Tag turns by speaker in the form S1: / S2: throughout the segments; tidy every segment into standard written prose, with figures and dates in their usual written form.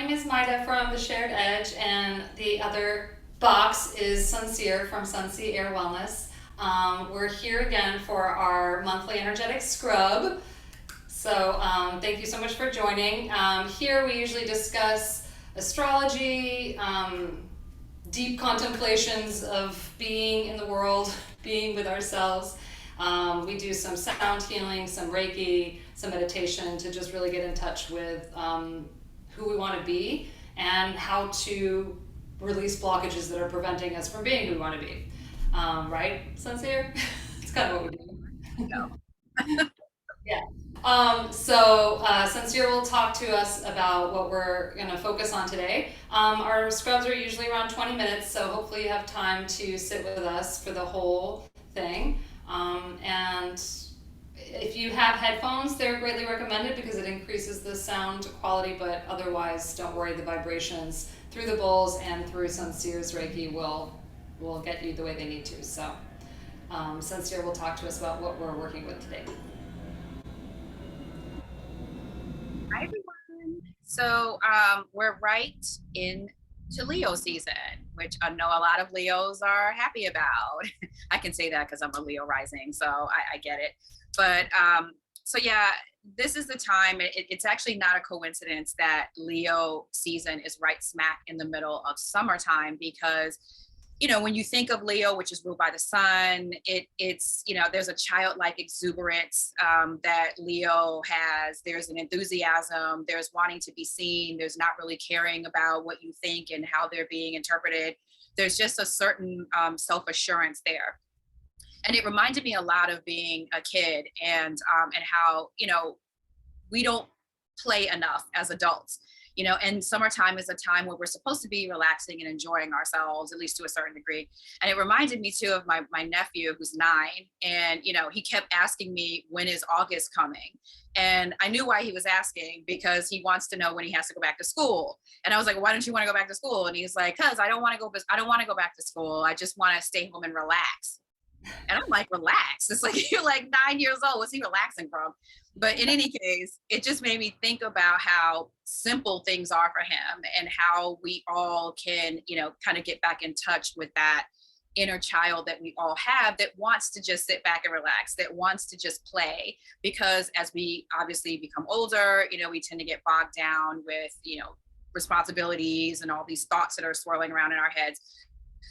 S1: name is Myda from The Shared Edge, and the other box is Suncear from Suncear Wellness. We're here again for our monthly energetic scrub. So thank you so much for joining. Here we usually discuss astrology, deep contemplations of being in the world, being with ourselves. We do some sound healing, some reiki, some meditation to just really get in touch with who we want to be and how to release blockages that are preventing us from being who we want to be. Right, Sincere? It's kind of what we do.
S2: No.
S1: Yeah. Sincere will talk to us about what we're going to focus on today. Our scrubs are usually around 20 minutes, so hopefully you have time to sit with us for the whole thing. And if you have headphones, they're greatly recommended because it increases the sound quality, but otherwise, don't worry, the vibrations through the bowls and through Suncear's Reiki will get you the way they need to. So, Sincere will talk to us about what we're working with today.
S2: Hi, everyone. We're right into Leo season, which I know a lot of Leos are happy about. I can say that because I'm a Leo rising, so I get it. But this is the time. It's actually not a coincidence that Leo season is right smack in the middle of summertime because when you think of Leo, which is ruled by the sun, it's there's a childlike exuberance that Leo has. There's an enthusiasm. There's wanting to be seen. There's not really caring about what you think and how they're being interpreted. There's just a certain self-assurance there. And it reminded me a lot of being a kid and how we don't play enough as adults. And summertime is a time where we're supposed to be relaxing and enjoying ourselves, at least to a certain degree. And it reminded me too of my nephew who's 9. And, he kept asking me, when is August coming? And I knew why he was asking, because he wants to know when he has to go back to school. And I was like, why don't you want to go back to school? And he's like, cause I don't want to go back to school. I just want to stay home and relax. And I'm like, relax. It's like, you're like 9 years old. What's he relaxing from? But in any case, it just made me think about how simple things are for him and how we all can, kind of get back in touch with that inner child that we all have that wants to just sit back and relax, that wants to just play. Because as we obviously become older, we tend to get bogged down with, responsibilities and all these thoughts that are swirling around in our heads.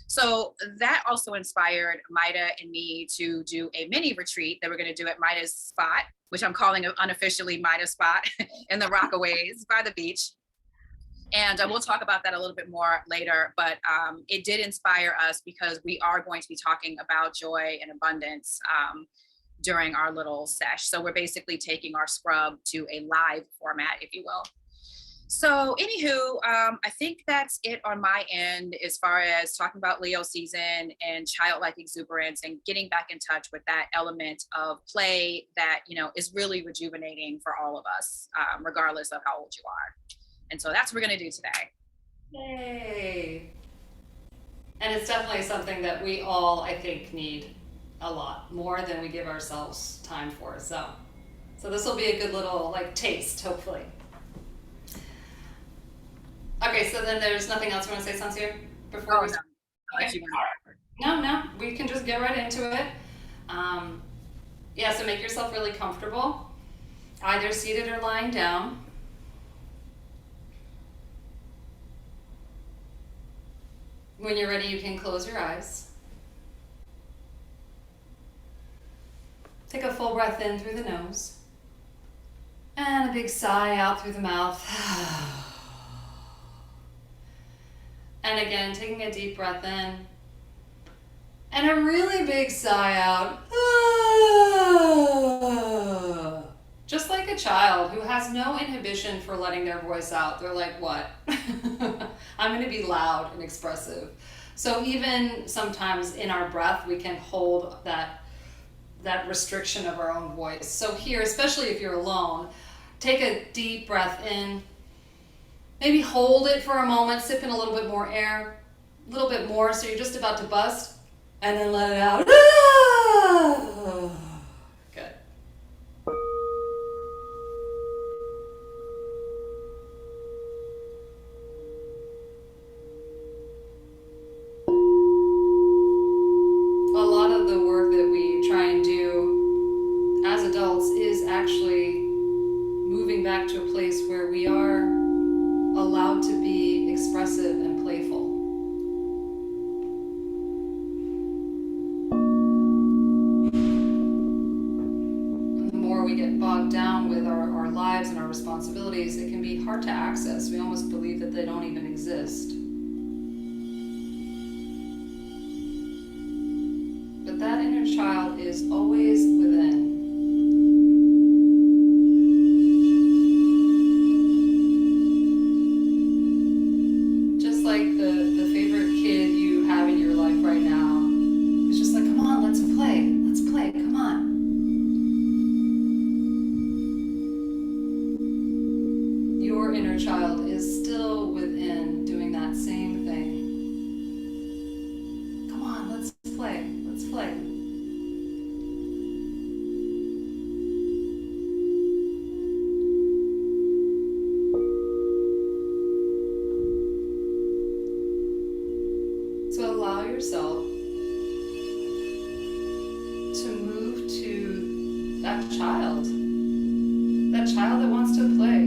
S2: So that also inspired Myda and me to do a mini retreat that we're going to do at Myda's spot, which I'm calling unofficially Myda's spot in the Rockaways by the beach. And we'll talk about that a little bit more later. But it did inspire us because we are going to be talking about joy and abundance during our little sesh. So we're basically taking our scrub to a live format, if you will. So anywho, I think that's it on my end as far as talking about Leo season and childlike exuberance and getting back in touch with that element of play that, is really rejuvenating for all of us, regardless of how old you are. And so that's what we're going to do today.
S1: Yay! And it's definitely something that we all, I think, need a lot more than we give ourselves time for. So this will be a good little taste, hopefully. Okay, so then there's nothing else you want to say, Sincere, before we
S2: No,
S1: start?
S2: I'll let
S1: Okay.
S2: you know.
S1: No, we can just get right into it. Um, so make yourself really comfortable, either seated or lying down. When you're ready, you can close your eyes. Take a full breath in through the nose, and a big sigh out through the mouth. And again, taking a deep breath in, and a really big sigh out. Just like a child who has no inhibition for letting their voice out. They're like, what? I'm going to be loud and expressive. So even sometimes in our breath, we can hold that restriction of our own voice. So here, especially if you're alone, take a deep breath in. Maybe hold it for a moment, sip in a little bit more air, a little bit more, so you're just about to bust, and then let it out. Good. a place where we are allowed to be expressive and playful. And the more we get bogged down with our lives and our responsibilities, it can be hard to access. We almost believe that they don't even exist. But that inner child is always within. Just like the favorite kid you have in your life right now. It's just like, come on, let's play, come on. Your inner child is still within doing that same thing. Come on, let's play. So allow yourself to move to that child that wants to play.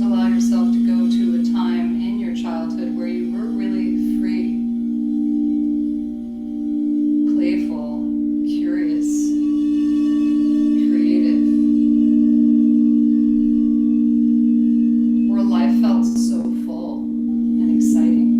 S1: Allow yourself to go to a time in your childhood where you were really free, playful, curious, creative, where life felt so full and exciting.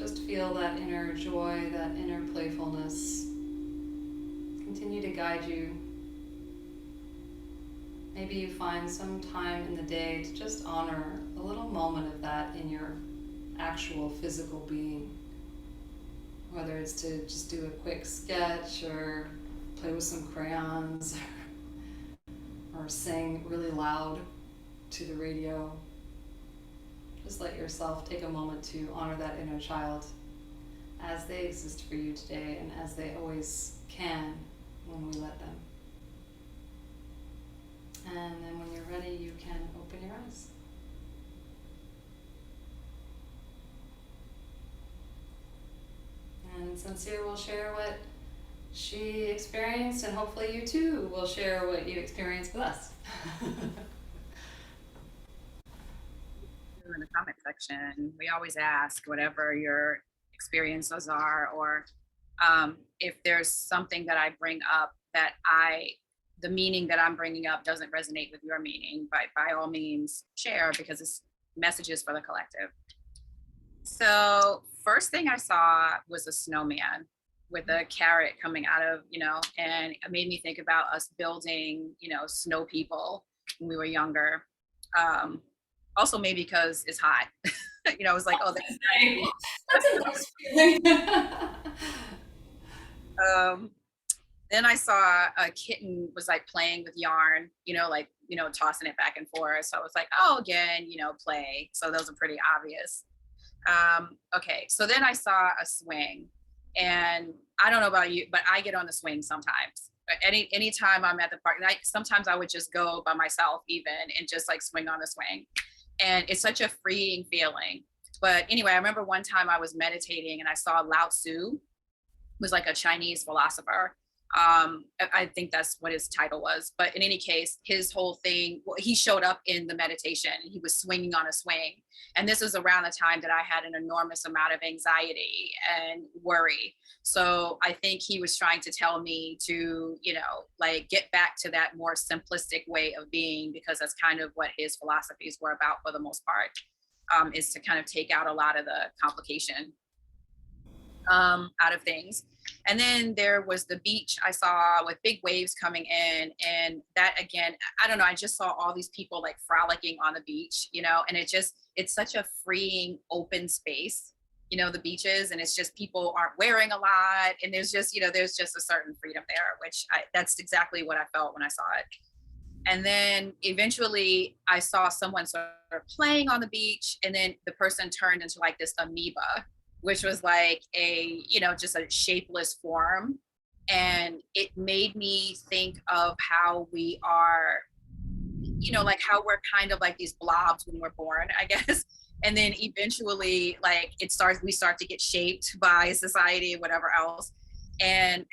S1: Just feel that inner joy, that inner playfulness continue to guide you. Maybe you find some time in the day to just honor a little moment of that in your actual physical being. Whether it's to just do a quick sketch or play with some crayons or sing really loud to the radio. Just let yourself take a moment to honor that inner child as they exist for you today and as they always can when we let them. And then when you're ready, you can open your eyes. And Suncear will share what she experienced, and hopefully you too will share what you experienced with us.
S2: In the comment section, we always ask whatever your experiences are, or if there's something that I bring up that the meaning that I'm bringing up doesn't resonate with your meaning, by all means share, because it's messages for the collective. So first thing I saw was a snowman with a carrot coming out of, and it made me think about us building, snow people when we were younger. Also maybe because it's hot. It was like, oh,
S1: that's a nice feeling.
S2: Then I saw a kitten was like playing with yarn, tossing it back and forth. So I was like, oh, again, play. So those are pretty obvious. Okay, so then I saw a swing, and I don't know about you, but I get on the swing sometimes. Anytime I'm at the park, sometimes I would just go by myself even and just like swing on the swing. And it's such a freeing feeling. But anyway, I remember one time I was meditating and I saw Lao Tzu, was like a Chinese philosopher. I think that's what his title was. But in any case, his whole thing, he showed up in the meditation. He was swinging on a swing. And this was around the time that I had an enormous amount of anxiety and worry. So I think he was trying to tell me to, get back to that more simplistic way of being, because that's kind of what his philosophies were about for the most part, is to kind of take out a lot of the complication out of things. And then there was the beach I saw with big waves coming in. And that, again, I don't know, I just saw all these people like frolicking on the beach, and it's such a freeing open space, the beaches. And it's just people aren't wearing a lot. And there's just a certain freedom there, that's exactly what I felt when I saw it. And then eventually I saw someone sort of playing on the beach. And then the person turned into like this amoeba, which was like just a shapeless form. And it made me think of how we are, like how we're kind of like these blobs when we're born, I guess. And then eventually like we start to get shaped by society, whatever else. And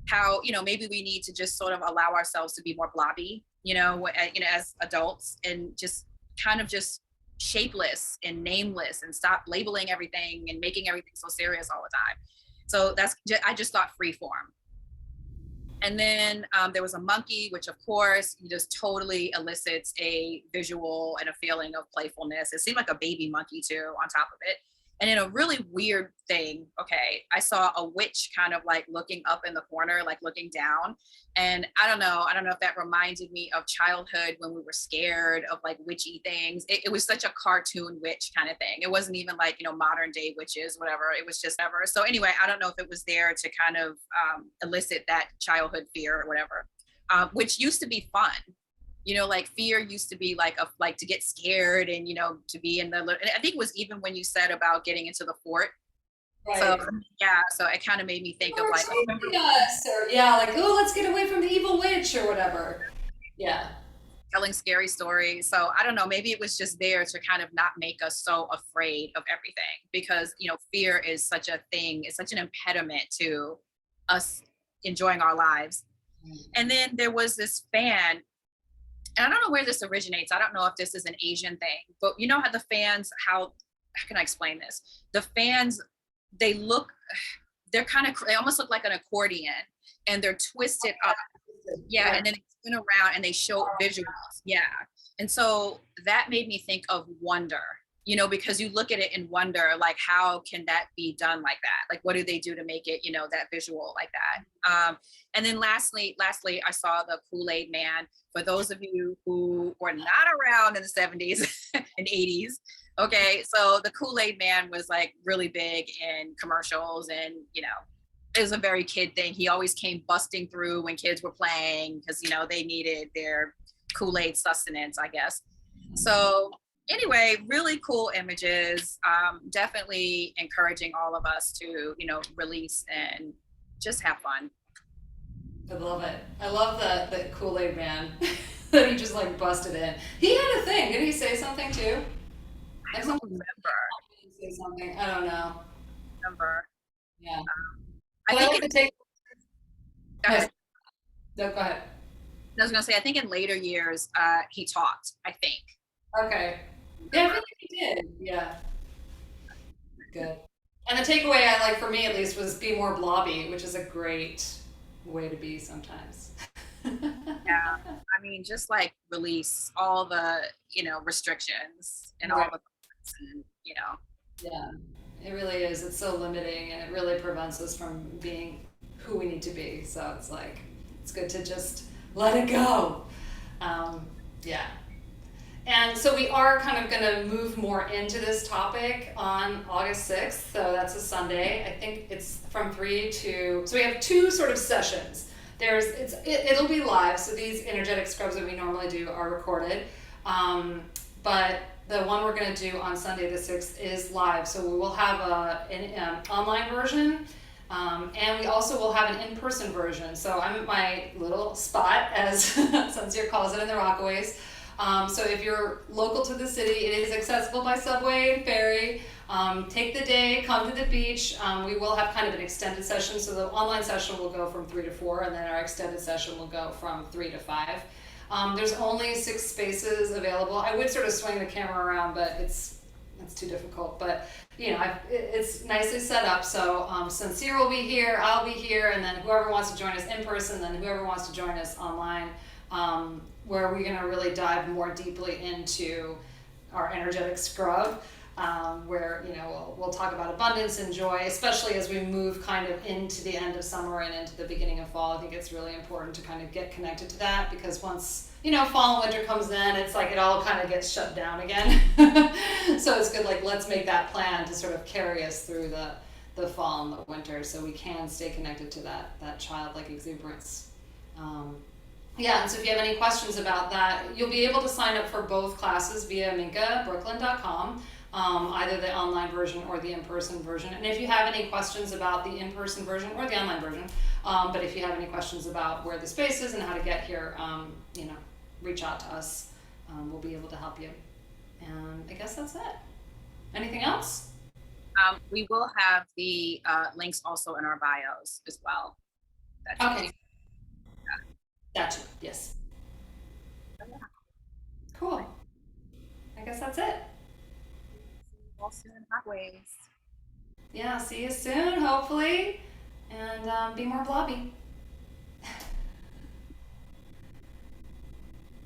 S2: how, maybe we need to just sort of allow ourselves to be more blobby, as adults, and just kind of just shapeless and nameless, and stop labeling everything and making everything so serious all the time. So I just thought free form. And then there was a monkey, which of course just totally elicits a visual and a feeling of playfulness. It seemed like a baby monkey too on top of it. And in a really weird thing, I saw a witch kind of like looking up in the corner, like looking down. And I don't know if that reminded me of childhood when we were scared of like witchy things. It was such a cartoon witch kind of thing. It wasn't even like, modern day witches, whatever. It was just ever. So anyway, I don't know if it was there to kind of elicit that childhood fear or whatever, which used to be fun. Like fear used to be like to get scared and, to be in and I think it was even when you said about getting into the fort. Right. So yeah, so it kind of made me think of like,
S1: oh, let's get away from the evil witch or whatever. Yeah.
S2: Telling scary stories. So I don't know, maybe it was just there to kind of not make us so afraid of everything, because, fear is such a thing. It's such an impediment to us enjoying our lives. And then there was this fan. And I don't know where this originates. I don't know if this is an Asian thing, but how the fans, how can I explain this? The fans, they almost look like an accordion, and they're twisted up. Yeah. And then they spin around and they show visuals. Yeah. And so that made me think of wonder, because you look at it and wonder, like, how can that be done like that? Like, what do they do to make it, that visual like that? And then lastly, I saw the Kool Aid Man. For those of you who were not around in the 70s and 80s, okay, so the Kool Aid Man was like really big in commercials, and it was a very kid thing. He always came busting through when kids were playing because they needed their Kool Aid sustenance, I guess. So anyway, really cool images. Definitely encouraging all of us to release and just have fun.
S1: I love it. I love the Kool Aid Man that he just like busted in. He had a thing. Did he say something too?
S2: I
S1: Like
S2: don't
S1: something.
S2: remember.
S1: Say something. I don't know.
S2: Remember.
S1: Yeah.
S2: I
S1: But I
S2: think
S1: like
S2: it.
S1: to take.
S2: Go ahead.
S1: No, go ahead.
S2: I was gonna say, I think in later years, he taught. I think.
S1: Okay. Yeah, I feel like he did. Yeah. Good. And the takeaway I like for me at least was be more blobby, which is a great way to be sometimes.
S2: Yeah. I mean, just like release all the restrictions and all
S1: Right.
S2: the and,
S1: Yeah. It really is. It's so limiting and it really prevents us from being who we need to be. So it's like, it's good to just let it go. Yeah. And so we are kind of going to move more into this topic on August 6th. So that's a Sunday. I think it's from 3 to, so we have two sort of sessions. It'll be live. So these energetic scrubs that we normally do are recorded. But the one we're going to do on Sunday the 6th is live. So we will have an online version. And we also will have an in-person version. So I'm at my little spot, as Suncear calls it, in the Rockaways. So if you're local to the city, it is accessible by subway and ferry. Take the day, come to the beach. We will have kind of an extended session. So the online session will go from 3 to 4, and then our extended session will go from 3 to 5. There's only 6 spaces available. I would sort of swing the camera around, but it's too difficult. But it's nicely set up. So Suncear will be here, I'll be here, and then whoever wants to join us in person, then whoever wants to join us online. Where we're going to really dive more deeply into our energetic scrub, where we'll talk about abundance and joy, especially as we move kind of into the end of summer and into the beginning of fall. I think it's really important to kind of get connected to that, because once fall and winter comes in, it's like it all kind of gets shut down again. So it's good, like, let's make that plan to sort of carry us through the fall and the winter, so we can stay connected to that childlike exuberance. Yeah, and so if you have any questions about that, you'll be able to sign up for both classes via minkabrooklyn.com, either the online version or the in-person version. And if you have any questions about the in-person version or the online version, but if you have any questions about where the space is and how to get here, reach out to us. We'll be able to help you. And I guess that's it. Anything else?
S2: We will have the links also in our bios as well.
S1: Okay. Gotcha. Yes. Cool. I guess that's it.
S2: Also in Rockaways.
S1: Yeah, see you soon, hopefully. And be more blobby.